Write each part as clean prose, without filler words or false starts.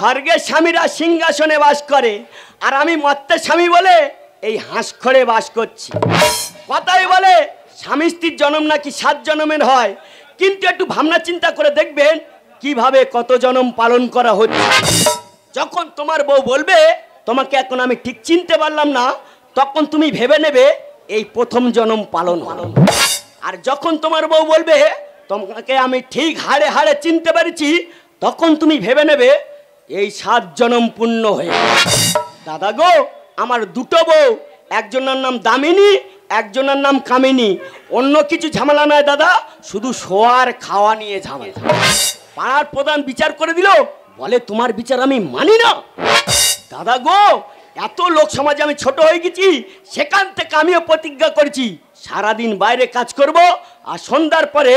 স্বর্গের স্বামীরা সিংহাসনে বাস করে, আর আমি মর্তের স্বামী বলে এই হাঁসখড়ে বাস করছি। কথাই বলে স্বামী স্ত্রীর জন্ম নাকি 7 জন্মের হয়, কিন্তু একটু ভাবনা চিন্তা করে দেখবেন কিভাবে কত জন্ম পালন করা হচ্ছে। যখন তোমার বউ বলবে তোমাকে এখন আমি ঠিক চিনতে পারলাম না, তখন তুমি ভেবে নেবে এই প্রথম জন্ম পালন হলো। আর যখন তোমার বউ বলবে তোমাকে আমি ঠিক হাড়ে হাড়ে চিনতে পেরেছি, তখন তুমি ভেবে নেবে এই 7 জন্ম পূর্ণ হয়ে। দাদা গো, আমার 2টো বউ, একজনের নাম দামিনী, একজনের নাম কামিনী। অন্য কিছু ঝামেলা নয় দাদা, শুধু শোয়ার খাওয়া নিয়ে ঝামেলা। পাড়ার প্রধান বিচার করে দিল, বলে তোমার বিচার আমি মানি না। দাদা গো, এত লোক সমাজে আমি ছোট হয়ে গেছি, সেখান থেকে আমিও প্রতিজ্ঞা করেছি সারাদিন বাইরে কাজ করব, আর সন্ধ্যার পরে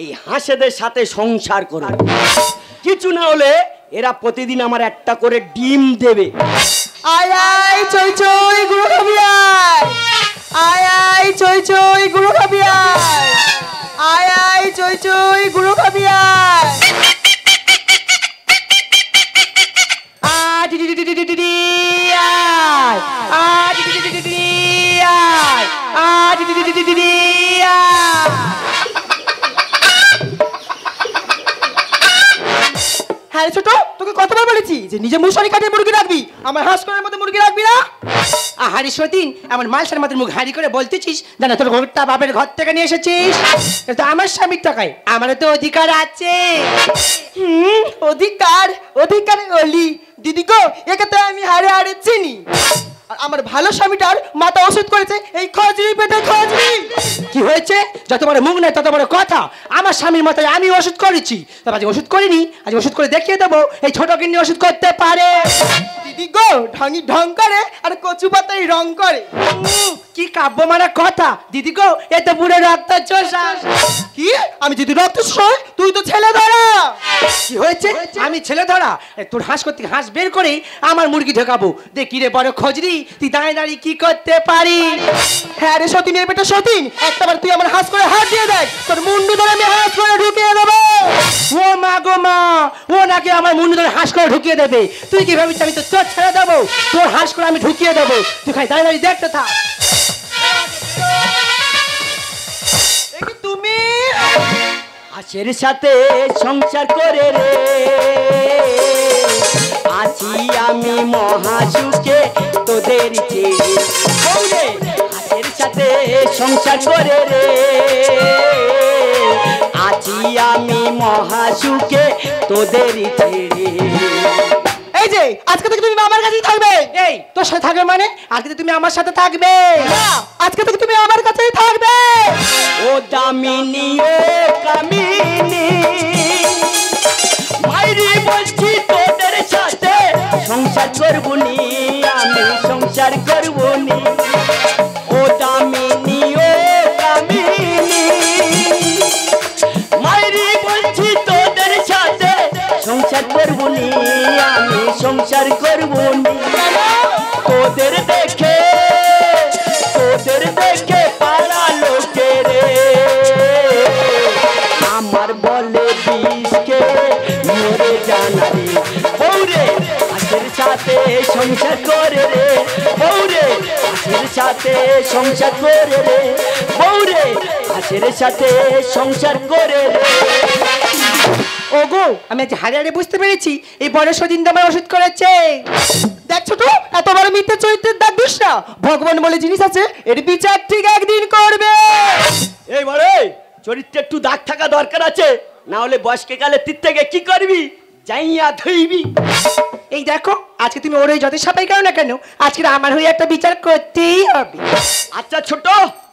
এই হাঁসেদের সাথে সংসার করব। কিছু না হলে এরা প্রতিদিন আমার একটা করে ডিম দেবে। আয় আয় চই চই গুরু খাবি আয়, আয় আয় চই চই গুরু খাবি আয়, আয় আয় চই চই গুরু খাবি আয়। হ্যাঁ ছোট, তোকে কতবার বলেছি যে নিজে মশারি কাটে মুরগি রাখবি, আমার হাঁস করার মতো মুরগি রাখবি না। আহারি সতীন, এমন মালসার মতো মুখ হাঁড়ি করে বলতেছিস জানা তোর ঘরটা বাপের ঘর থেকে নিয়ে এসেছিস। তো আমার স্বামীর টাকায় আমারও তো অধিকার আছে। অধিকার অধিকার বলি দিদি গো, একে তো আমি হাড়ে হাড়ে চিনি। আর আমার ভালো স্বামীটার মাথা ওষুধ করেছে এই খজরি পেটে খজরি। কি হয়েছে? যত বড় মুখ নেই তত বড় কথা। আমার স্বামীর মাথায় আমি ওষুধ করেছি, তবে আজ ওষুধ করিনি, আজ ওষুধ করে দেখিয়ে দেবো এই ছোট কিন্নি ওষুধ করতে পারে। দিদি গো, ঢঙি ঢং করে আর কচু পাতায় রং করে। কি কাব্য মারা কথা দিদি গো, এ তো পুরো রক্ত চোষা। কি? আমি যদি রক্ত চোষা, তুই তো ছেলে ধরা। কি হয়েছে? আমি ছেলে ধরা? তোর হাঁস করতে হাঁস বের করে আমার মুরগি ঢোকাবো। দেখি রে বড় খজরি, তুই দাঁড়িয়ে দাঁড়িয়ে কি করতে পারি। হ্যাঁ রে সতীন, বেটা সতীন, একটাবার তুই আমার হাঁস করে হাত দিয়ে দেখ, তোর মুন্ডু ধরে আমি হাঁস করে ঢুকিয়ে দেবো। ও মা গো মা, ও নাকি আমার মুন্ডু ধরে হাঁস করে ঢুকিয়ে দেবে। তুই কি ভাবিস আমি তো তোর ছেড়ে দেবো? তোর হাঁস করে আমি ঢুকিয়ে দেবো, তুই খাই দাঁড়িয়ে দাঁড়িয়ে দেখতে থাক। তুমি হাঁসের সাথে সংসার করে রে আছি আমি মহাসুখে তোদের ছেড়ে। হাঁসের সাথে সংসার করে রে আছি আমি মহাসুখে তোদের ছেড়ে। এই যে আজকে থেকে তুমি আমার কাছেই থাকবে। এই তোর সাথে থাকবে মানে আজকে তুমি আমার সাথে থাকবে। আজকে থেকে তুমি আমার কাছেই থাকবে। ও দামিনী ও কামিনী, মাইরি বলছি তোদের সাথে সংসার করবো নি, আমি সংসার করবো নি। ও দামিনী ও কামিনী, মাইরি বলছি তোদের সাথে সংসার করবো নি, আমি সংসার করবো নি। তোদের দেখে পাড়া লোকে রে আমার বলে বিষকে মরে জানা রে। বৌরে হাঁসের সাথে সংসার করে রে, বৌরে হাঁসের সাথে সংসার করে রে, বৌরে হাঁসের সাথে সংসার করে রে। ওগো, আমি আজ হারে হারে বুঝতে পেরেছি এই বড় সদিন দামের ওষুধ করেছে। দেখ ছোট, এত বড় মিথ্যে চরিত্রের দাগ দিস না। ভগবান বলে জিনিস আছে, এর বিচার ঠিক একদিন করবে। এই বড়ে চরিত্রে একটু দাগ থাকা দরকার আছে, না হলে বয়স্কে কালে তীর থেকে কি করবি, যাইয়া ধুইবি। এই দেখো, আজকে তুমি ওর ওই যত সাপাই করো না কেন, আজকে আমার হয়ে একটা বিচার করতেই হবে। আচ্ছা ছোট,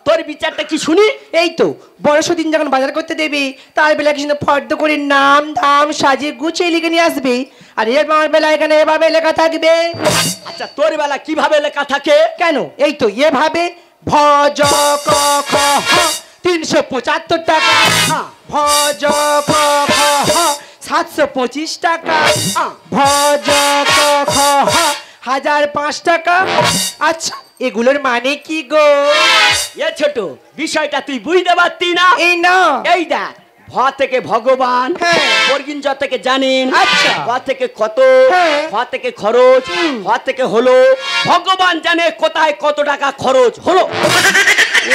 তোর বিচারটা কি শুনি। এই তো বড় সদিন যখন বাজার করতে দেবে, তার বেলা কিছু ফর্দ করে নাম দাম সাজিয়ে গুছিয়ে লিখে নিয়ে আসবে, আর এর আমার বেলা এখানে এভাবে লেখা থাকবে। আচ্ছা তোর বেলা কিভাবে লেখা থাকে? কেন, এই তো এভাবে ভজ ক খ 375 টাকা, ভজ ক খ 725 টাকা, ভজ ক খ 1005 টাকা। আচ্ছা এগুলোর মানে কি গো? এ ছোট, বিষয়টা তুই বুঝতে পারতি না? এই না, এই দেখ, ভ থেকে ভগবান, হ্যাঁ। বর্গিন জ থেকে জানেন, আচ্ছা। ক থেকে কত, হ্যাঁ। খ থেকে খরচ, হ থেকে হলো, ভগবান জানে কোথায় কত টাকা খরচ হলো।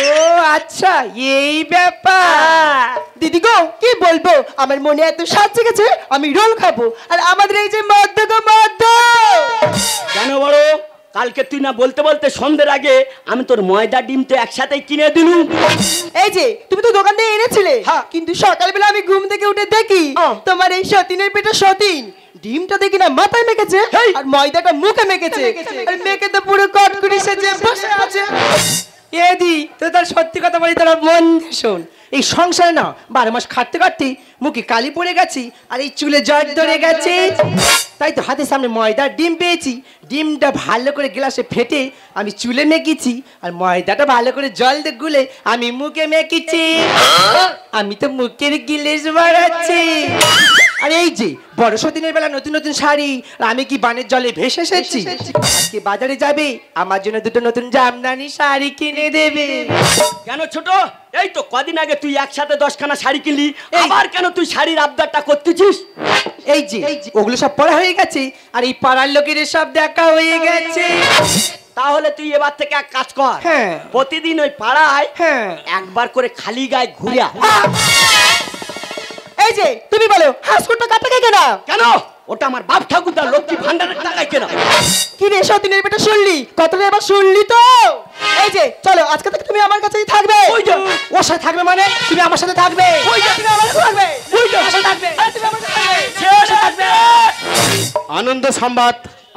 ও আচ্ছা, এই ব্যাপার। দিদি গো, কি বলবো, আমার মনে এত স্বাদ জেগেছে, আমি রোল খাবো। আর আমাদের এই যে মদ্য গো মদ্য। জানো বড়, কালকে তুই না বলতে বলতে সন্ধ্যের আগে আমি তোর ময়দা ডিম তো একসাথেই কিনে দিলুম। এই যে তুমি তো দোকান থেকে এনেছিলে, হ্যাঁ। কিন্তু সকালবেলা আমি ঘুম থেকে উঠে দেখি তোমার এই সতীনের পেটে সতীন ডিমটা দেখি না মাথায় মেখেছে, হেই। আর ময়দাটা মুখে মেখেছে, আর মেখে তো পুরো কটকুরি সেজে বসে আছে। এদি তো তার সত্যি কথা বলি, তোরা মন দিয়ে শোন। এই সংসারে না 12 মাস খাটতে খাটতে মুখে কালি পড়ে গেছি, আর এই চুলে জট ধরে গেছে। তাই তো হাতের সামনে ময়দার ডিম পেয়েছি, ডিমটা ভালো করে গ্লাসে ফেটে আমি চুলে মেখেছি, আর ময়দাটা ভালো করে জল দিয়ে গুলে আমি মুখে মেখেছি। আমি তো মুখের গিলেস বাড়াচ্ছি। আর এই যে বড় সদিনের বেলা নতুন নতুন শাড়ি, আর আমি কি বানের জলে ভেসে এসেছি। আজকে বাজারে যাবে, আমার জন্য দুটো নতুন জামদানি শাড়ি কিনে দেবে। কেন ছোট, এই তো কদিন আগে তুই একসাথে 10খানা শাড়ি কিনলি, এই। আবার কেন তুই শাড়ির আবদারটা করতেছিস? এই যে ওগুলো সব পড়া হয়ে গেছে, আর এই পাড়ার লোকের সব দেখা হয়ে গেছে। তাহলে তুই এবার থেকে এক কাজ কর, হ্যাঁ। প্রতিদিন ওই পাড়ায় হ্যাঁ। একবার করে খালি গায়ে ঘুরিয়া। এই যে তুমি বলো, হাসকুটটা কার টাকায় কেনা? কেন? ওটা আমার বাপ ঠাকুরদার লক্ষ্মী ভান্ডারের টাকায় কেনা। কি রে সতীনের বেটা, শুনলি কথাটা? এবার শুনলি তো? এই যে চলো, আজকে থেকে তুমি আমার কাছেই থাকবে। ওই যে। ওর সাথে থাকবে মানে তুমি আমার সাথে থাকবে। ওই যে। তুমি আমার সাথে থাকবে। ওই যে। আমার সাথে থাকবে। আরে তুমি আমার সাথে থাকবে। শেষ থাকবে। আনন্দ সংবাদ,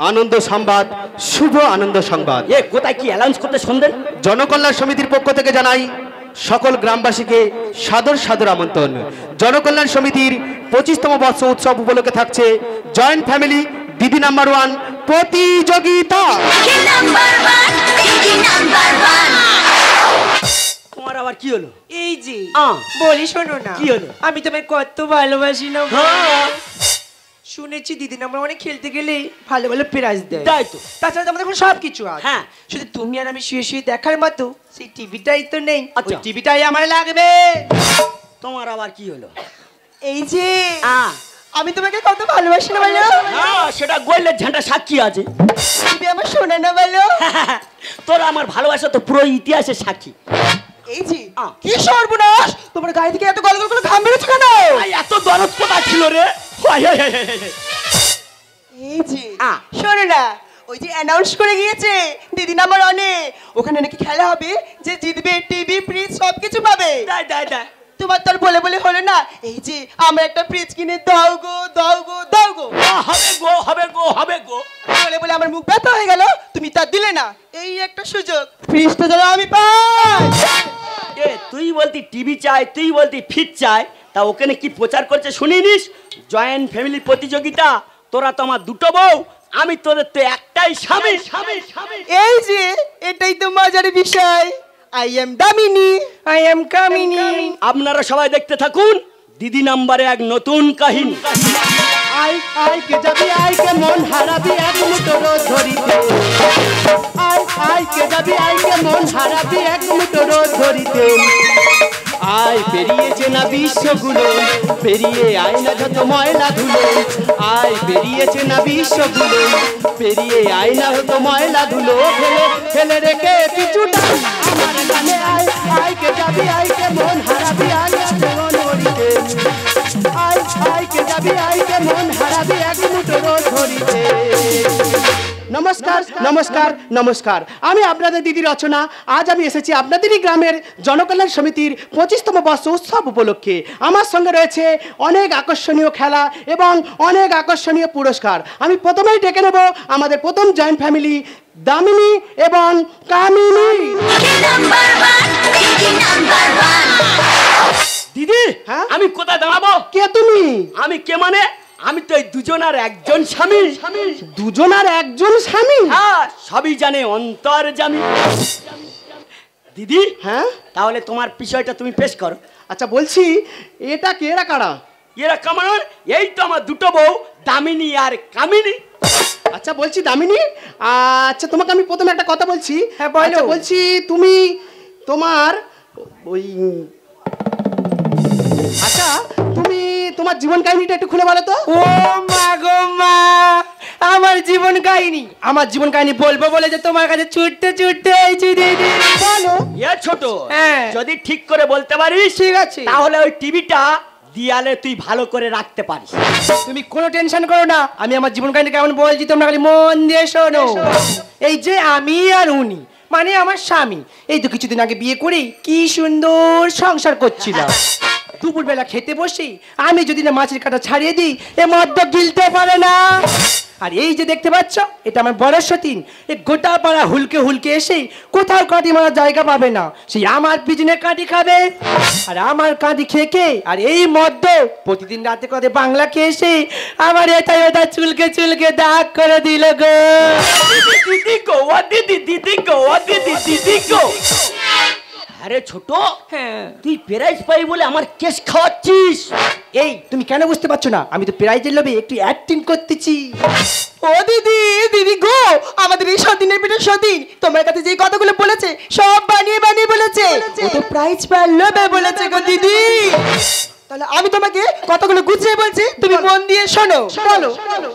আনন্দ সংবাদ, শুভ আনন্দ সংবাদ। এ কোথায় কি অ্যালাউন্স করতে সন্ধ্যেন? জনকল্যাণ সমিতির পক্ষ থেকে জানাই সকল গ্রামবাসীকে সাদর সাদর আমন্ত্রণ। জনকল্যাণ সমিতির 25তম বর্ষ উৎসব উপলক্ষে থাকছে জয়েন্ট ফ্যামিলি দিদি নাম্বার 1 প্রতিযোগিতা। তোমার আবার কি হলো? এই যে আহ। বলি শোনো না, কি হলো? আমি তোমায় কত ভালোবাসি না। হ্যাঁ। শুনেছি দিদি আমরা অনেক খেলতে গেলে ভালো ভালো প্রাইজ দেয়। তাই তো। তাছাড়া তো আমাদের এখন সব কিছু আছে। হ্যাঁ। শুধু তুমি আর আমি শুয়ে শুয়ে দেখার মতো সেই টিভিটাই তো নেই। আচ্ছা। ওই টিভিটাই আমার লাগবে। তোমার আবার কি হলো? এই যে আহ। আমি তোমাকে কত ভালোবাসি না বলো? হ্যাঁ, সেটা গোয়েলের ঝাঁটা সাক্ষী আছে। তুমি আমার শোনা না বলো? তোর আমার ভালোবাসা তো পুরো ইতিহাসের সাক্ষী। এই যে আহ। কি সর্বনাশ, তোমার গায়ে থেকে এত গল গল করে ঘাম বেরোচ্ছে কেন? আই, এত দরদ কোথায় ছিল রে? হায়, হায়, হায়, হায়, হায়। এই যে আহ। শোনো না, ওই যে অ্যানাউন্স করে গিয়েছে দিদি নাম্বার 1 ওখানে নাকি খেলা হবে, যে জিতবে টিভি ফ্রিজ সবকিছু পাবে। দাই দাই দাই। তোমার তো আর বলে বলে হলো না, এই যে আমরা একটা ফ্রিজ কিনে দাও গো দাও গো দাও গো। হবে গো, হবে গো, হবে গো। বলে বলে আমার মুখ ব্যথা হয়ে গেল, তুমি তা দিলে না। এই একটা সুযোগ, ফ্রিজটা যেন আমি পাই। এ তুই বলতি টিভি চাই, তুই বলতি ফিট চাই, তা ওখানে কি প্রচার করছে শুনিনিস? জয়েন্ট ফ্যামিলি প্রতিযোগিতা, তোরা তো আমার দুটো বউ, আমি তোদের তো একটাই স্বামী। স্বামী স্বামী। এই যে এটাই তো মজার বিষয়। I am Damini, I am Kamini. আপনারা সবাই দেখতে থাকুন দিদি নাম্বারে এক নতুন কাহিনী। আই আই কে যাবি, আই কে মন হারাবি এক মুঠো রোদ ধরিতে। আই আই কে যাবি, আই কে মন হারাবি এক মুঠো রোদ ধরিতে। আয় পেরিয়েছে না বিশ্বগুলো, পেরিয়ে আয় না যত ময়লা ধুলো। আয় পেরিয়েছে না বিশ্বগুলো, পেরিয়ে আয় না যত ময়লা ধুলো। ফেলে ফেলে রেখে পিছুটা আমার গানে। আয় আয় কে যাবি, আয় কে মন হারাবি আয় মন ধরিতে। আয় আয় কে যাবি, আয় কে মন হারাবি এক মুঠো রোদ ধরিতে। নমস্কার নমস্কার নমস্কার, আমি আপনাদের দিদি রচনা। আজ আমি এসেছি আপনাদেরই গ্রামের জনকল্যাণ সমিতির 25তম বর্ষ উৎসব উপলক্ষে। আমার সঙ্গে রয়েছে অনেক আকর্ষণীয় খেলা এবং অনেক আকর্ষণীয় পুরস্কার। আমি প্রথমেই ডেকে নেব আমাদের প্রথম জয়েন্ট ফ্যামিলি দামিনী এবং কামিনী। দিদি, হ্যাঁ? আমি কোথায় দাঁড়াবো? কে তুমি? আমি কে মানে? আমি তো এই দুজনার একজন স্বামী। দুজন আর একজন স্বামী? হ্যাঁ, সবই জানে অন্তর্যামী। দিদি, হ্যাঁ, তাহলে তোমার বিষয়টা তুমি পেশ করো। আচ্ছা বলছি, এটা কে, এরা কারা? এরা কামার, এই তো আমার দুটো বউ দামিনী আর কামিনী। আচ্ছা বলছি দামিনী, আচ্ছা তোমাকে আমি প্রথমে একটা কথা বলছি। হ্যাঁ, বলো। আচ্ছা, বলছি তুমি তোমার ওই আচ্ছা তুমি তোমার জীবন কাহিনীটা একটু খুলে বলো তো। ও মা গো মা, আমার জীবন কাহিনী বলবো বলে যে তোমার কাছে ছুটতে ছুটতে এইছি দিদি। বলো। এ ছোট, হ্যাঁ। যদি ঠিক করে বলতে পারিস ঠিক আছে। তাহলে ওই টিভিটা দিয়ালে তুই ভালো করে রাখতে পারিস। তুমি কোনো টেনশন করো না, আমি আমার জীবন কাহিনী কেমন বলছি তোমরা খালি মন দিয়ে শোনো। এই যে আমি আর উনি মানে আমার স্বামী, এই তো কিছুদিন আগে বিয়ে করে কি সুন্দর সংসার করছিলাম। দুপুরবেলা খেতে বসি আমি যদি না মাছের কাঁটা ছাড়িয়ে দিই এ মদ্য গিলতে পারে না। আর এই যে দেখতে পাচ্ছ এটা আমার বড় সতীন, এ গোটা পাড়া হুলকে হুলকে এসে কোথাও কাঁটি মারার জায়গা পাবে না, সেই আমার পিছনে কাঁটি খাবে আর আমার কাঁটি খেয়ে খেয়ে আর এই মদ্য প্রতিদিন রাতে করে বাংলা খেয়ে এসে আমার এটা ওটা চুলকে চুলকে দাগ করে দিল গো। দিদি গো ও দিদি, দিদি গো ও দিদি, দিদি গো। আরে ছোট, হ্যাঁ তুই প্রাইজ পাই বলে আমার কেস খাওয়াচ্ছিস? এই তুমি কেন বুঝতে পারছো না, আমি তো প্রাইজের লোভে একটু অ্যাক্টিং করতেছি। ও দিদি, দিদি গো, আমাদের এই সতীনের পেটে সতীন তোমার কাছে যে কথাগুলো বলেছে সব বানিয়ে বানিয়ে বলেছে। ও তো প্রাইজ পেলে বলেছে গো দিদি। তাহলে আমি তোমাকে কতগুলো গুছিয়ে বলছি, তুমি মন দিয়ে শোনো। বলো।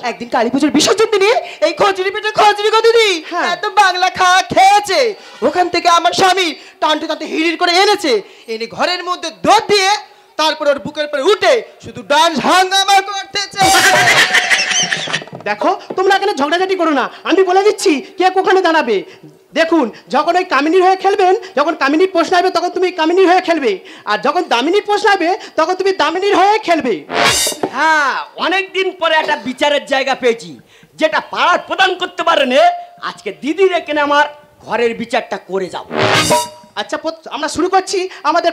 একদিন কালী পুজোর বিসর্জন দিনে এই খজুরি পেটে খজুরি গো দিদি এত বাংলা খাওয়া খেয়েছে, ওখান থেকে আমার স্বামী টানটে তাতে হিড়ির করে এনেছে, এনে ঘরের মধ্যে দৌড় দিয়ে তারপর ওর বুকের পরে উঠে শুধু ডান্স হাঙ্গামা করতেছে। দেখো তোমরা এখানে ঝগড়াঝাটি করো না, আমি বলে দিচ্ছি কে কোখানে দাঁড়াবে। দেখুন যখন ওই কামিনীর হয়ে খেলবেন, যখন কামিনীর প্রশ্ন আসবে তখন তুমি কামিনীর হয়ে খেলবে, আর যখন দামিনীর প্রশ্ন আসবে তখন তুমি দামিনীর হয়ে খেলবে। হ্যাঁ, অনেকদিন পরে একটা বিচারের জায়গা পেয়েছি যেটা পাড়ার প্রদান করতে পারেনি। আজকে দিদি রেখে আমার ঘরের বিচারটা করে যাব। আচ্ছা আমরা শুরু করছি আমাদের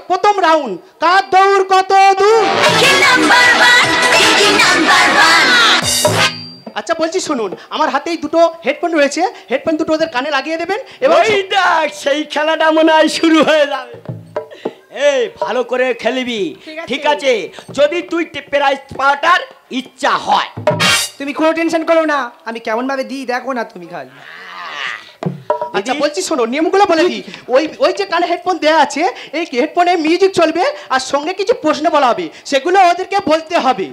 প্রথম রাউন্ড, কার দৌড় কত দূর। আচ্ছা বলছি শুনুন, আমার হাতেই দুটো হেডফোন রয়েছে, হেডফোন দুটো ওদের কানে লাগিয়ে দেবেন এবং ওই দেখ সেই খেলাটা মনে হয় শুরু হয়ে যাবে। এই ভালো করে খেলবি, ঠিক আছে? যদি তুই প্রাইজ পাওয়াটার ইচ্ছা হয়। তুমি কোনো টেনশন করো না, আমি কেমন ভাবে দিই দেখো না তুমি খালি। আচ্ছা বলছি শোনো, নিয়মগুলো বলে দিই। ওই যে কানে হেডফোন দেওয়া আছে, এই হেডফোনে মিউজিক চলবে আর সঙ্গে কিছু প্রশ্ন বলা হবে, সেগুলো ওদেরকে বলতে হবে।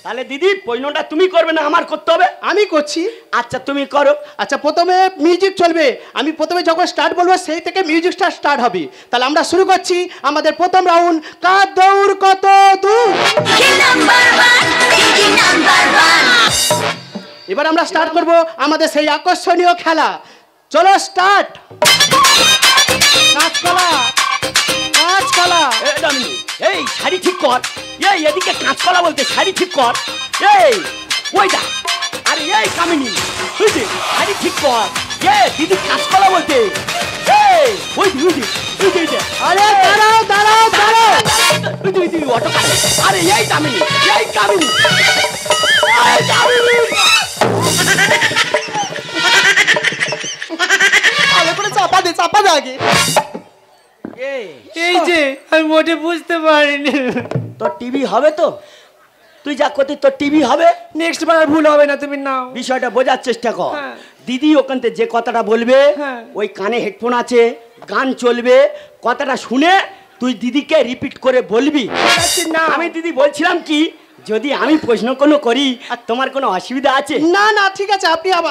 তাহলে দিদি প্রশ্নটা তুমি করবে না আমার করতে হবে? আমি করছি। আচ্ছা তুমি করো। আচ্ছা প্রথমে মিউজিক চলবে, আমি প্রথমে যখন স্টার্ট বলবো সেই থেকে মিউজিকটা স্টার্ট হবে। তাহলে আমরা শুরু করছি আমাদের প্রথম রাউন্ড, কার দৌড় কত দূর। এবার আমরা স্টার্ট করব আমাদের সেই আকর্ষণীয় খেলা। চলো স্টার্ট। কাঁচকলা কাঁচকলা। এই দামিনী, এই শাড়ি ঠিক কর। এই এদিকে কাঁচকলা বলতে শাড়ি ঠিক কর। এই ওই দা, আরে এই কামিনী তুই দে শাড়ি ঠিক কর। দিদি কাঁচকলা বলতে। এই ওই দি আরে দাঁড়াও দাঁড়াও দাঁড়াও। তুই অটো কাটে। আরে এই কামিনী, এই কামিনী, এই কামিনী। ভালো করে চাপা দে, চাপা দে আগে। এই যে আমি মোটে বুঝতে পারিনি। তোর টিভি হবে তো? তুই যা করতে তোর টিভি হবে। নেক্সট বার ভুল হবে না, তুমি নাও। বিষয়টা বোঝার চেষ্টা কর। হ্যাঁ। দিদি ওখান থেকে যে কথাটা বলবে, হ্যাঁ। ওই কানে হেডফোন আছে, গান চলবে, কথাটা শুনে তুই দিদিকে রিপিট করে বলবি। না আমি দিদি বলছিলাম কি, যদি আমি প্রশ্ন কোনো করি আর তোমার কোনো অসুবিধা আছে? না না ঠিক আছে,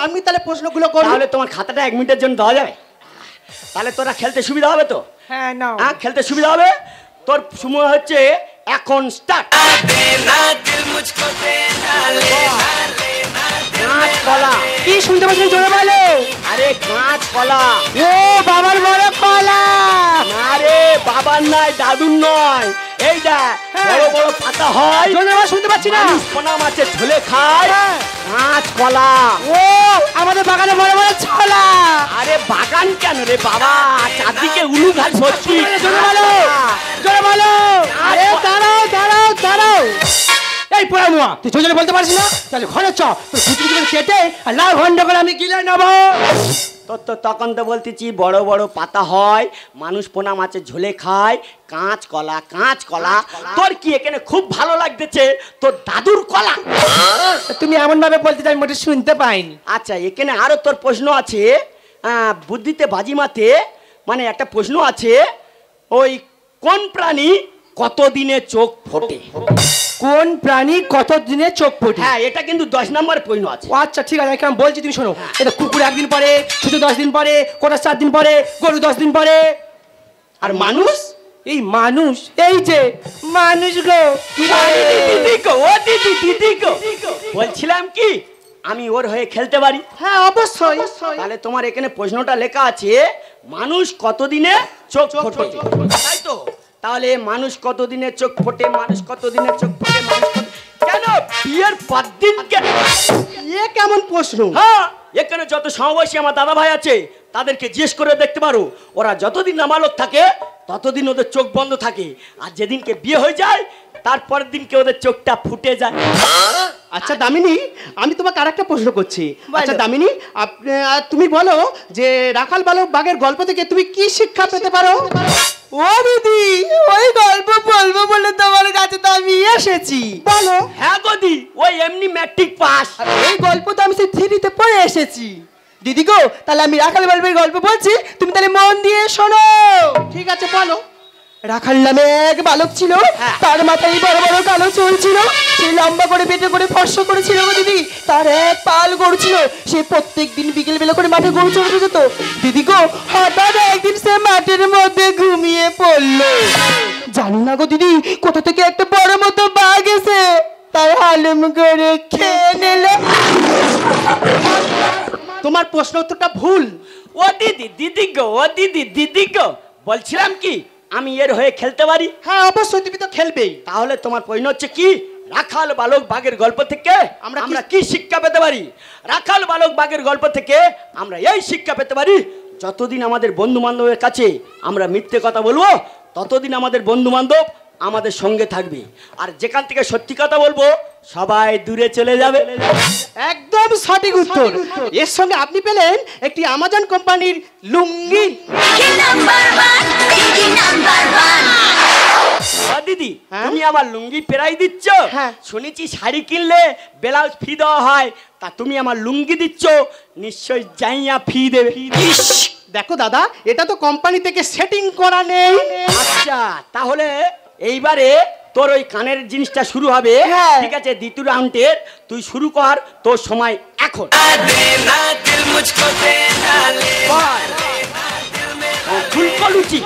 আমি তাহলে প্রশ্নগুলো করব। তাহলে তোমার খাতাটা 1 মিনিটের জন্য দেওয়া যাবে? তাহলে তোরা খেলতে সুবিধা হবে তো? হ্যাঁ নাও। হ্যাঁ খেলতে সুবিধা হবে। তোর সময় হচ্ছে এখন স্টার্ট। কাঁচকলা। কি শুনতে পাচ্ছেন জোরে বলো। আরে কাঁচকলা। ও বাবার বড় কলা। না রে, বাবার নয়, দাদুর নয়। এই দেখ বড় বড় পাতা হয়, জোরে বলো, শুনতে পাচ্ছি না। মানুষ পোনা মাছের ঝোলে খায়। হ্যাঁ। কাঁচকলা। ও আমাদের বাগানে বড় বড় ছলা। আরে বাগান কেন রে বাবা, চারদিকে উলু ঘাস ভর্তি। জোরে বলো, জোরে বলো। আরে দাঁড়াও দাঁড়াও দাঁড়াও। এই পোড়া মুয়া, তুই জোরে বলতে পারছিস না? তাহলে ঘরে চ, তোর কুচি কুচি করে কেটে আর লাল ঘন্ট করে আমি গিলে নেবো। তোর তো তখন তো বলতেছি বড় বড় পাতা হয়, মানুষ পোনা মাছের ঝোলে খায়, কাঁচকলা। কাঁচকলা তোর কি এখানে খুব ভালো লাগতেছে? তোর দাদুর কলা। তুমি এমন ভাবে বলতে চাই মোটে শুনতে পাইনি। আচ্ছা এখানে আরো তোর প্রশ্ন আছে, বুদ্ধিতে বাজি মাতে, মানে একটা প্রশ্ন আছে, ওই কোন প্রাণী কতদিনে চোখ ফোটে? কোন প্রাণী কত দিনে চোখ ফোটে? হ্যাঁ, এটা কিন্তু 10 নম্বর প্রশ্ন আছে। ও আচ্ছা ঠিক আছে, আমি বলছি তুমি শোনো। এটা কুকুর 1 দিন পরে, ছুটে 10 দিন পরে, কোটা 4 দিন পরে, গরু 10 দিন পরে। আর মানুষ? এই মানুষ, এই যে মানুষ গো। দিদি গো, ও দিদি গো, বলছিলাম কি আমি ওর হয়ে খেলতে পারি? হ্যাঁ অবশ্যই। তাহলে তোমার এখানে প্রশ্নটা লেখা আছে মানুষ কতদিনে চোখ ফোটে, তাই তো? তাহলে মানুষ কতদিনে চোখ ফোটে, মানুষ কতদিনে চোখ ফোটে, মানুষ কেন বিয়ের 5 দিন কেন? এ কেমন প্রশ্ন? হ্যাঁ, এখানে যত সমবয়সী আমার দাদা ভাই আছে তাদেরকে জিজ্ঞেস করে দেখতে পারো, ওরা যতদিন নাবালক থাকে ততদিন ওদের চোখ বন্ধ থাকে, আর যেদিনকে বিয়ে হয়ে যায় তারপরের দিনকে ওদের চোখটা ফুটে যায়। আচ্ছা দামিনী, আমি তোমাকে আরেকটা প্রশ্ন করছি। বলো। আচ্ছা দামিনী, তুমি বলো যে রাখাল বালক বাঘের গল্প থেকে তুমি কি শিক্ষা পেতে পারো? ও দিদি, ওই গল্প বলবো বলে তোমার কাছে তো আমি এসেছি। বলো। হ্যাঁ গদি, ওই এমনি ম্যাট্রিক পাস। আর এই গল্প তো আমি সেই 3তে পড়ে এসেছি। দিদি গো, তাহলে আমি রাখাল বালবের গল্প বলছি, তুমি তাহলে মন দিয়ে শোনো। ঠিক আছে বলো। রাখাল নামে এক বালক ছিল, হ্যাঁ। তার মাথায় বড় বড় কালো চুল ছিল, সে লম্বা করে পেটে করে ফর্সা করেছিল গো দিদি। তার এক পাল গরু ছিল, সে প্রত্যেক দিন বিকেল বেলা করে মাঠে গরু চড়তে যেত। দিদি গো, হঠাৎ একদিন সে মাঠের মধ্যে ঘুমিয়ে পড়লো। জানি না গো দিদি, কোথা থেকে একটা বড় মতো বাঘ এসে তার হালুম করে খেয়ে নিল। তোমার প্রশ্ন উত্তরটা ভুল। ও দিদি গো, ও দিদি গো, বলছিলাম কি আমি এর হয়ে খেলতে পারি? হ্যাঁ অবশ্যই, তুমি তো খেলবেই। তাহলে তোমার প্রশ্ন হচ্ছে কি রাখাল বালক বাঘের গল্প থেকে আমরা কি শিক্ষা পেতে পারি? রাখাল বালক বাঘের গল্প থেকে আমরা এই শিক্ষা পেতে পারি, যতদিন আমাদের বন্ধু বান্ধবের কাছে আমরা মিথ্যে কথা বলবো ততদিন আমাদের বন্ধু বান্ধব আমাদের সঙ্গে থাকবে, আর যেখান থেকে সত্যি কথা বলবো সবাই দূরে চলে যাবে। একদম সঠিক উত্তর। এর সঙ্গে আপনি পেলেন একটি আমাজন কোম্পানির লুঙ্গি। দিদি, হ্যাঁ? তুমি আমার লুঙ্গি পেরাই দিচ্ছ? হ্যাঁ। শুনেছি শাড়ি কিনলে ব্লাউজ ফি দেওয়া হয়, তা তুমি আমার লুঙ্গি দিচ্ছ, নিশ্চয়ই যাইয়া ফি দেবে। দেখো দাদা, এটা তো কোম্পানি থেকে সেটিং করা নেই। আচ্ছা, তাহলে এইবারে তোর ওই কানের জিনিসটা শুরু হবে। হ্যাঁ। ঠিক আছে, দ্বিতীয় রাউন্ডের তুই শুরু কর, তোর সময় এখন। ফুলকো লুচি,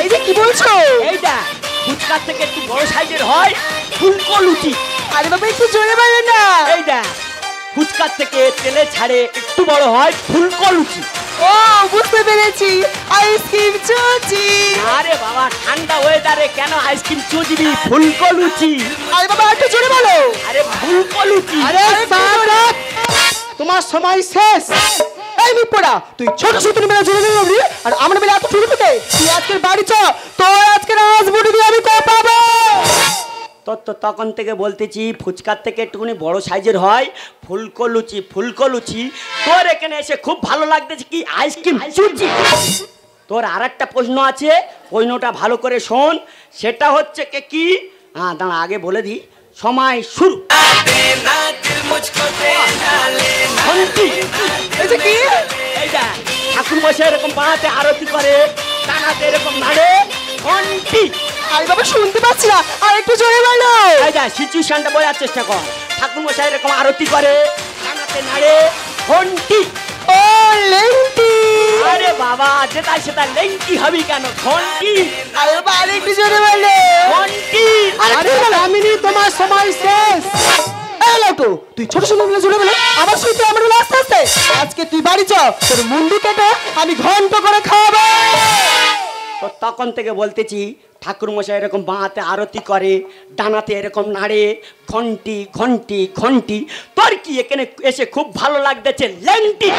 এই যে কি বলছো? এইটা ফুচকার থেকে একটু বড় সাইজের হয় ফুলকো লুচি। আরে বাবা, একটু জোরে বলো না। এইটা ফুচকার থেকে তেলে ছাড়ে একটু বড় হয় ফুলকো লুচি। ও, বুঝতে পেরেছি, আইসক্রিম চুচি। আরে বাবা, ঠান্ডা ওয়েদারে কেন আইসক্রিম চুজবি? ফুলকো লুচি। আরে বাবা, একটু জোরে বলো। আরে ফুলকো লুচি। আরে সারাত, তোমার সময় শেষ। এই মিপড়া, তুই ছোট ছোট মেলা জোরে জোরে বলবি, আর আমরা মেলা এত ছোট ছোটে। তুই আজকের বাড়ি চ, তোর আজকের হাসবুটি দিয়ে আমি কোপাবো। তোর তো তখন থেকে বলতেছি ফুচকার থেকে একটুখানি বড় সাইজের হয় ফুলকো লুচি, ফুলকো লুচি। তোর এখানে এসে খুব ভালো লাগতেছে কি আইসক্রিম চুচি। তোর আর একটা প্রশ্ন আছে, প্রশ্নটা ভালো করে শোন। সেটা হচ্ছে কি, হ্যাঁ দাঁড়া আগে বলে দিই, সময় শুরু। ঘন্টি। এই যে কি? এইটা ঠাকুর বসে এরকম বানাতে আরতি করে, টানাতে এরকম নাড়ে, ঘন্টি। আরে বাবা, শুনতে পাচ্ছি না, আর একটু জোরে বলো। এইটা সিচুয়েশনটা বোঝার চেষ্টা কর। ঠাকুর মশাই এরকম আরতি করে, টানাতে নাড়ে, ঘন্টি। ও, লেংটি। আরে বাবা, যেটা সেটা লেংটি হবি কেন? ঘন্টি, আরে বাবা, আর একটু জোরে বলো। ঘন্টি। আরে দামিনী, তোমার সময় শেষ। এই লাউটো, তুই ছোট ছোট মেলা জোরে বলো, আবার শুনতে আমার বেলা আস্তে আস্তে। আজকে তুই বাড়ি চ, তোর মুন্ডু কেটে আমি ঘন্ট করে খাওয়াবো। তো তখন থেকে বলতেছি ঠাকুর মশাই এরকম বাঁহাতে আরতি করে, ডানাতে এরকম নাড়ে, ঘন্টি ঘন্টি ঘন্টি। তোর কি এখানে এসে খুব ভালো লাগতেছে লেংটি?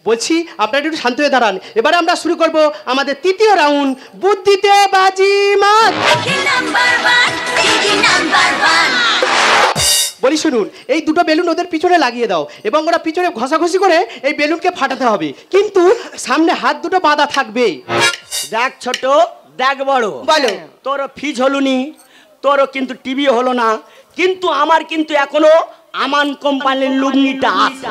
বলছি আপনারা একটু শান্ত হয়ে দাঁড়ান। এবারে আমরা শুরু করব আমাদের তৃতীয় রাউন্ড, বুদ্ধিতে বাজি মাত। বলি শুনুন, এই দুটো বেলুন ওদের পিছনে লাগিয়ে দাও এবং ওরা পিছনে ঘষাঘষি করে এই বেলুনকে ফাটাতে হবে, কিন্তু সামনে হাত দুটো বাঁধা থাকবে। দেখ ছোট, দেখ বড়, বলো। তোরও ফিজ হলুনি, তোরও কিন্তু টিভি হলো না, কিন্তু আমার কিন্তু এখনো আমান কোম্পানির লুঙ্গিটা আছে।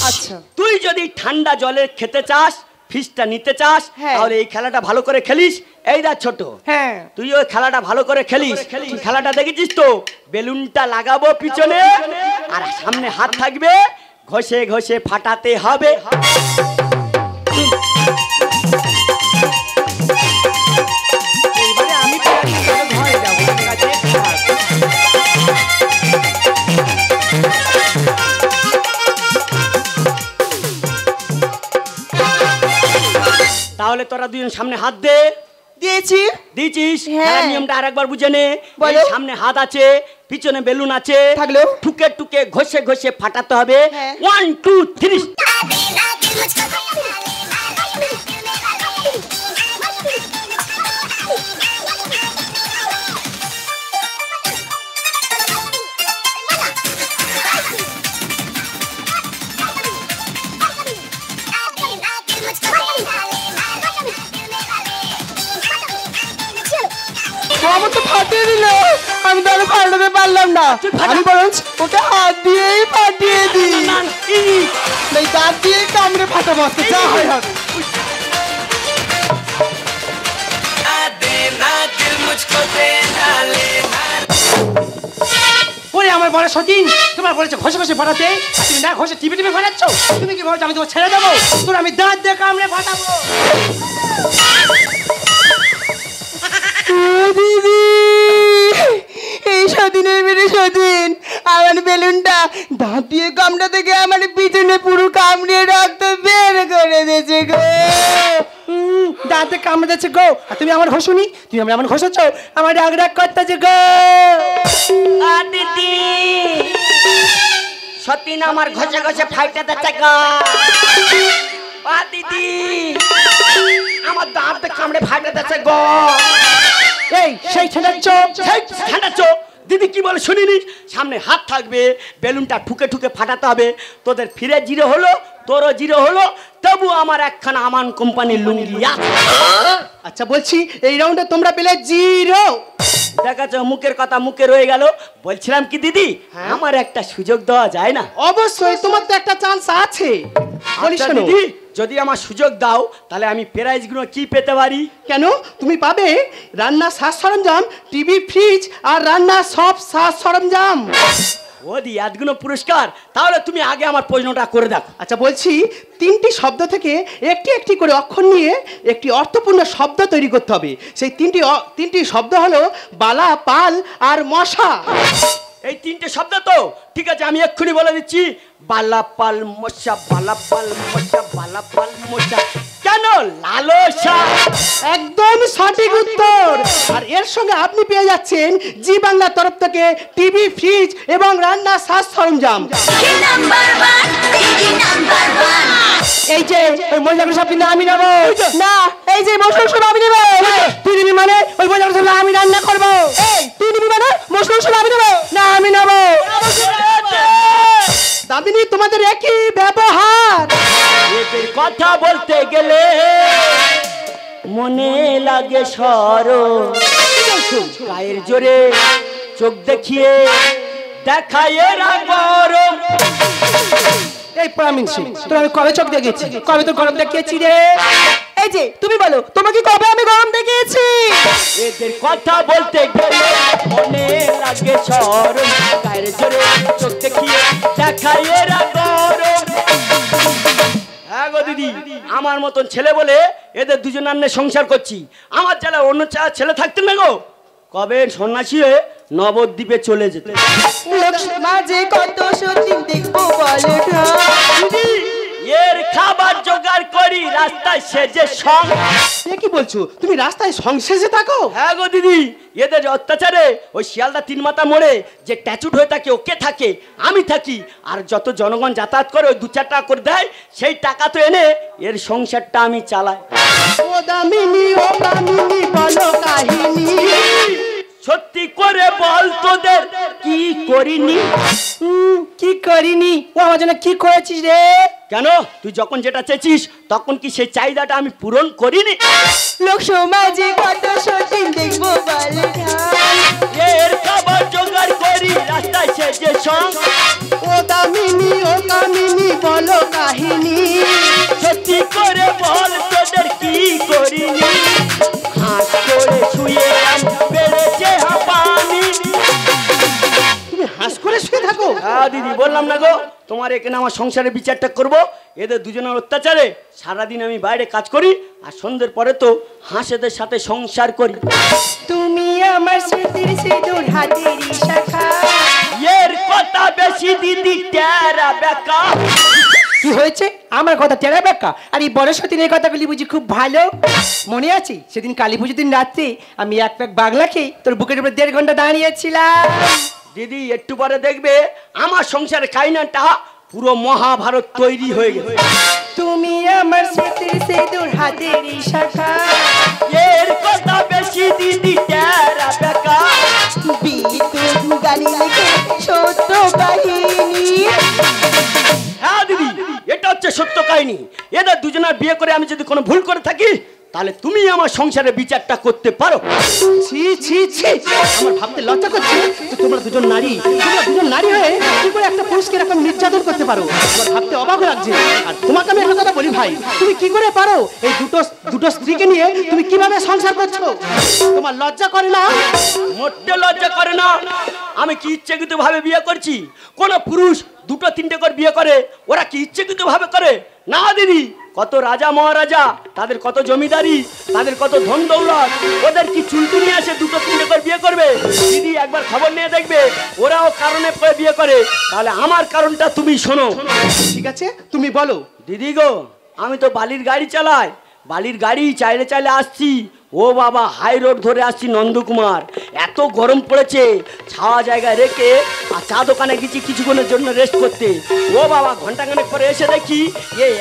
আচ্ছা। তুই যদি ঠান্ডা জলে খেতে চাস ফিসটা নিতে চাস হ্যাঁ। তাহলে এই খেলাটা ভালো করে খেলিস। এই দা ছোট, হ্যাঁ তুই ওই খেলাটা ভালো করে খেলিস। তুই খেলাটা দেখেছিস তো, বেলুনটা লাগাবো পিছনে আর সামনে হাত থাকবে, ঘষে ঘষে ফাটাতে হবে। এইবারে আমি ঘরে যাবো, ঠিক আছে? তাহলে তোরা দুজন সামনে হাত দে। দিয়েছি। দিয়েছিস? হ্যাঁ। খেলার নিয়মটা আরেকবার বুঝে নে। বলো। এই সামনে হাত আছে, পিছনে বেলুন আছে, থাকলেও? টুকে টুকে ঘষে ঘষে ফাটাতে হবে। হ্যাঁ। 1 2 3। আমার তো ফাটিয়ে দিল, আমি তো আরো ফাটাতে পারলাম না। আমি বরঞ্চ ওকে হাত দিয়েই ফাটিয়ে দিই। এই দাঁত দিয়ে কামড়ে ফাটাবো, আজকে যা হয় হবে। ওরে আমার বড় সতীন, তোমার বলেছে ঘষে ঘষে ফাটাতে, আর তুমি না ঘষে টিপে টিপে ফাটাচ্ছ। তুমি কি ভাবছো আমি তোমার ছেড়ে দেবো? তোর আমি দাঁত দিয়ে কামড়ে ফাটাবো। দিদি, এই সদিনের বেড়ে সদিন আমার বেলুনটা দাঁত দিয়ে কামড়া থেকে আমার পিছনে পুরো কামড়িয়ে রক্ত বের করে দিয়েছে গো। দাঁতে কামড়ে যাচ্ছে গো, আর তুমি আমার ঘষুনি, তুমি আমার ঘষাচ্ছ, আমার রাগ রাগ করতেছে গো। দিদি সতীন আমার ঘষে ঘষে ফাইটাতে চাকা। দিদি আমার দাঁত কামড়ে ফাটাতে গো। এই সেই ছেলের চোখ, ঠান্ডা চোখ। দিদি কি বলে শুনিনি? সামনে হাত থাকবে, বেলুনটা ঠুকে ঠুকে ফাটাতে হবে। তোদের ফিরে জিরো হলো, তোরও জিরো হলো, তবু আমার একখানা আমান কোম্পানির লুঙ্গি আছে। আচ্ছা বলছি এই রাউন্ডে তোমরা পেলে 0। দেখাচ্ছ মুখের কথা মুখে রয়ে গেল। বলছিলাম কি দিদি, আমার একটা সুযোগ দেওয়া যায় না? অবশ্যই, তোমার তো একটা চান্স আছে। বলি আচ্ছা শোনো, দিদি, যদি আমার সুযোগ দাও তাহলে আমি প্রাইজগুলো কি পেতে পারি? কেন? তুমি পাবে রান্নার সাজ সরঞ্জাম, টিভি, ফ্রিজ আর রান্নার সব সাজ সরঞ্জাম। ও দি এতগুলো পুরস্কার, তাহলে তুমি আগে আমার প্রশ্নটা করে দেখো। আচ্ছা বলছি, 3টি শব্দ থেকে একটি একটি করে অক্ষর নিয়ে একটি অর্থপূর্ণ শব্দ তৈরি করতে হবে। সেই তিনটি শব্দ হলো বালা, পাল আর মশা। এই 3টে শব্দ তো ঠিক আছে, আমি এক্ষুনি বলে দিচ্ছি। বালাপাল মশা, বালাপাল মশা, বালাপাল মশা। কেন? লালসা। একদম সঠিক উত্তর। আর এর সঙ্গে আপনি পেয়ে যাচ্ছেন জি বাংলার তরফ থেকে টিভি, ফ্রিজ এবং রান্নার সাজ সরঞ্জাম। এই যে ওই মহিলাগুলো সব কিন্তু আমি নেবো না, এই যে মশলা সব আমি নেবো। তুই নিবি মানে? ওই মহিলাগুলো সব আমি রান্না করবো। তুই নিবি মানে? মশলা সব আমি নেবো। না আমি নেবো। দামিনী, তোমাদের একই ব্যবহার। এদের কথা বলতে গেলে মনে লাগে সরল, গায়ের জোরে চোখ দেখিয়ে দেখায় এরা গরম। এই প্রমিন সিং, তোর আমি কবে চোখ দেখেছি? কবে তো গরম দেখিয়েছি রে? এই যে তুমি বলো, তোমাকে কবে আমি গরম দেখিয়েছি? এদের কথা বলতে গেলে মনে লাগে সরল, গায়ের জোরে চোখ দেখিয়ে দেখায় এরা গরম। হ্যাঁ গো দিদি, আমার মতন ছেলে বলে এদের দুজনের নিয়ে সংসার করছি। আমার যারা অন্য ছেলে থাকতেন না গো, কবে সন্ন্যাসী হয়ে নবদ্বীপে চলে যেত। মাঝে কত সতীন দেখবো বলে দিদি, এর খাবার জোগাড় করি রাস্তায় সেজে সং। এ কি বলছো? তুমি রাস্তায় সংশেষে থাকো? হ্যাঁ গো দিদি, এদের অত্যাচারে ওই শিয়ালদা 3 মাথা মোড়ে যে ট্যাচুট হয়ে থাকে ওকে থাকে, আমি থাকি, আর যত জনগণ যাতায়াত করে ওই 2-4 টাকা করে দেয়, সেই টাকা তো এনে এর সংসারটা আমি চালাই। ও দামিনী বলো কাহিনী। সত্যি করে বল তোদের কি করিনি? কি করিনি? ও আমার জন্য কি করেছিস রে? কেন? তুই যখন যেটা চেয়েছিস তখন কি সেই চাহিদাটা আমি পূরণ করিনি? লোক সমাজে কত সতীন দেখবো বলে এর খাবার জোগাড় করি রাস্তায় সেজে সং। ও দামিনী বলো কাহিনী। সত্যি করে বল হ্যাঁ দিদি, বললাম না গো তোমার এখানে আমার সংসারের বিচারটা করব। এদের দুজনের অত্যাচারে সারাদিন আমি বাইরে কাজ করি, আর সন্ধ্যের পরে তো হাঁসেদের সাথে সংসার করি। তুমি আমার স্মৃতির সিঁদুর হাতেরই শাখা। এর কথা বেশি দিদি টেরা বেকা। কি হয়েছে? আমার কথা টেরা বেকা? আর এই বড় সতীনের কথাগুলি বুঝি খুব ভালো মনে আছে? সেদিন কালী পুজোর দিন রাত্রে আমি এক প্যাক বাগলা খেয়ে তোর বুকের উপর 1.5 ঘন্টা দাঁড়িয়েছিলাম। দিদি একটু পরে দেখবে আমার সংসারের কাহিনাটা পুরো মহাভারত তৈরি হয়ে গেছে। তুমি আমার স্মৃতির সিঁদুর হাতেরই শাখা। এর কথা বেশি দিদি টেরা বেকা। বিদ্যুৎ গালি লিখে সত্য কাহিনী। হ্যাঁ দিদি, এটা হচ্ছে সত্য কাহিনী। এদের দুজনের বিয়ে করে আমি যদি কোনো ভুল করে থাকি, তাহলে তুমি আমার সংসারের বিচারটা করতে পারো। ছি ছি ছি, আমার ভাবতে লজ্জা করছে যে তোমরা দুজন নারী হয়ে কি করে একটা পুরুষকে এরকম নির্যাতন করতে পারো। আমার ভাবতে অবাক লাগছে। আর তোমাকে আমি একটা কথা বলি ভাই, তুমি কি করে পারো? এই দুটো স্ত্রীকে নিয়ে তুমি কিভাবে সংসার করছো? তোমার লজ্জা করে না? মোটে লজ্জা করে না। আমি কি ইচ্ছাকৃত ভাবে বিয়ে করছি? কোন পুরুষ 2-3টে করে বিয়ে করে, ওরা কি ইচ্ছাকৃত ভাবে করে? না দিদি, কত রাজা মহারাজা, তাদের কত জমিদারি, তাদের কত ধন দৌলত, ওদের কি চুলটুনি আসে 2-3টে করে বিয়ে করবে? দিদি একবার খবর নিয়ে দেখবে, ওরাও কারণে বিয়ে করে। তাহলে আমার কারণটা তুমি শোনো। ঠিক আছে, তুমি বলো। দিদি গো, আমি তো বালির গাড়ি চালাই, বালির গাড়ি চাইলে চাইলে আসছি। ও বাবা, হাই রোড ধরে আসছি নন্দকুমার। এত গরম পড়েছে, ছাওয়া জায়গায় রেখে আর চা দোকানে গেছি কিছুক্ষণের জন্য রেস্ট করতে। ও বাবা, ঘন্টাখানেক পরে এসে দেখি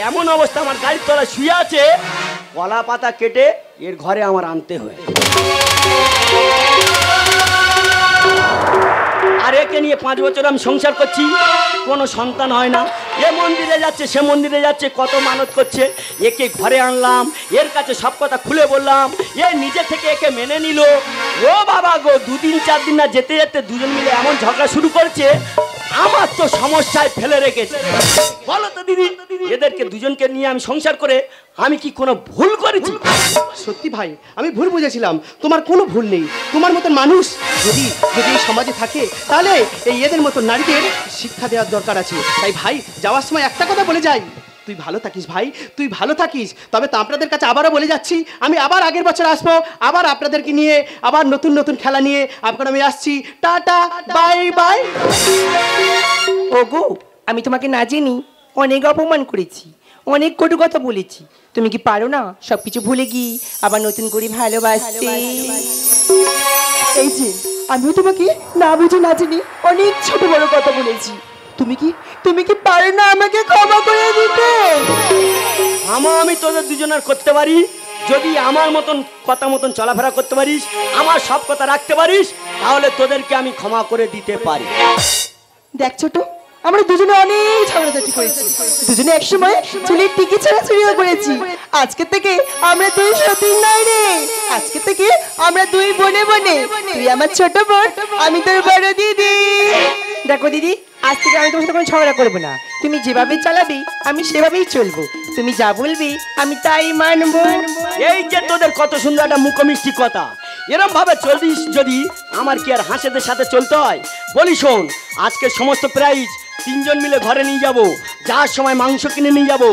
এমন অবস্থা, আমার গাড়ির তলায় শুয়ে আছে। কলা পাতা কেটে এর ঘরে আমার আনতে হয়। আর একে নিয়ে 5 বছর আমি সংসার করছি, কোনো সন্তান হয় না। এ মন্দিরে যাচ্ছে, সে মন্দিরে যাচ্ছে, কত মানত করছে। একে ঘরে আনলাম, এর কাছে সব কথা খুলে বললাম, এ নিজে থেকে একে মেনে নিল। ও বাবা গো, 2-4 দিন না যেতে যেতে দুজন মিলে এমন ঝগড়া শুরু করছে, আমার তো সমস্যায় ফেলে রেখেছে। বলো তো দিদি, এদেরকে দুজনকে নিয়ে আমি সংসার করে আমি কি কোনো ভুল করেছি? সত্যি ভাই, আমি ভুল বুঝেছিলাম। তোমার কোনো ভুল নেই। তোমার মতন মানুষ যদি এই সমাজে থাকে, তাহলে এই এদের মতো নারীদের শিক্ষা দেওয়ার দরকার আছে। তাই ভাই, যাওয়ার সময় একটা কথা বলে যাই, তুই ভালো থাকিস ভাই, তুই ভালো থাকিস। তবে তো আপনাদের কাছে আবারও বলে যাচ্ছি, আমি আবার আগের বছর আসবো, আবার আপনাদেরকে নিয়ে, আবার নতুন নতুন খেলা নিয়ে আপনার আমি আসছি। Tata, bye bye. ওগো, আমি তোমাকে না জেনি অনেক অপমান করেছি, অনেক কটু কথা বলেছি। তুমি কি পারো না সবকিছু ভুলে গিয়ে আবার নতুন করে ভালোবাসতে? এই যে আমিও তোমাকে না বুঝে না জেনে অনেক ছোট বড় কথা বলেছি। তুমি কি পারো না আমাকে ক্ষমা করে দিতে? আমি তোদের দুজনের করতে পারি, যদি আমার মতন কথা মতন চলাফেরা করতে পারিস, আমার সব কথা রাখতে পারিস, তাহলে তোদেরকে আমি ক্ষমা করে দিতে পারি। দেখ ছোট, আমরা দুজনে অনেক ঝগড়াঝাটি করেছি, দুজনে একসময় চুলের টিকি ছাড়া চুরিও করেছি। আজকে থেকে আমরা 2 সতীন নাই রে, আজকে থেকে আমরা 2 বোনে বোনে। তুই আমার ছোট বোন, আমি তোর বড় দিদি। দেখো দিদি, আজ থেকে আমি তোমার সাথে কোনো ঝগড়া করবো না। তুমি যেভাবে চালাবে আমি সেভাবেই চলবো, তুমি যা বলবে আমি তাই মানবো। এই যে তোদের কত সুন্দর একটা মুখমিষ্টি কথা, এরম ভাবে চলিস যদি, আমার কি আর হাঁসেদের সাথে চলতে হয়? বলি শোন, আজকে সমস্ত প্রাইজ 3 জন মিলে ঘরে নিয়ে যাব, যাওয়ার সময় মাংস কিনে নিয়ে যাব।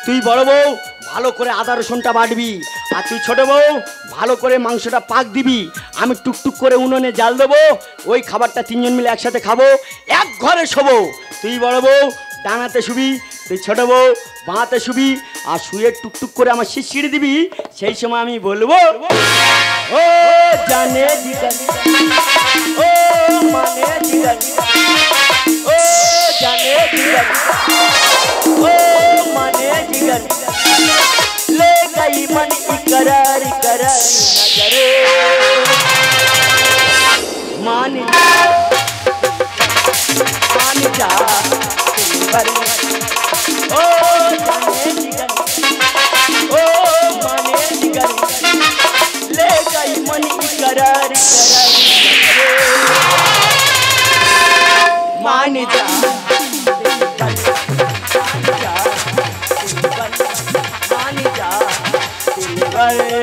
তুই বড় বউ ভালো করে আদা রসুনটা বাটবি, আর তুই ছোট বউ ভালো করে মাংসটা পাক দিবি। আমি টুকটুক করে উনুনে জাল দেবো, ওই খাবারটা 3 জন মিলে একসাথে খাবো, এক ঘরে শোবো। তুই বড় বউ ডানাতে শুবি, তুই ছোট বউ বাঁতে শুবি, আর শুয়ে টুকটুক করে আমার শিরশিড়ি দিবি। সেই সময় আমি বলবো, ও জানে জিগান, ও মানে জিগান, ও জানে জিগান, ও মানে জিগান, ले गई मन इकरार करार नजरे मान जा पर ओ जाने जिगर ओ माने जिगर ले गई मन इकरार करार नजरे मान जा अरे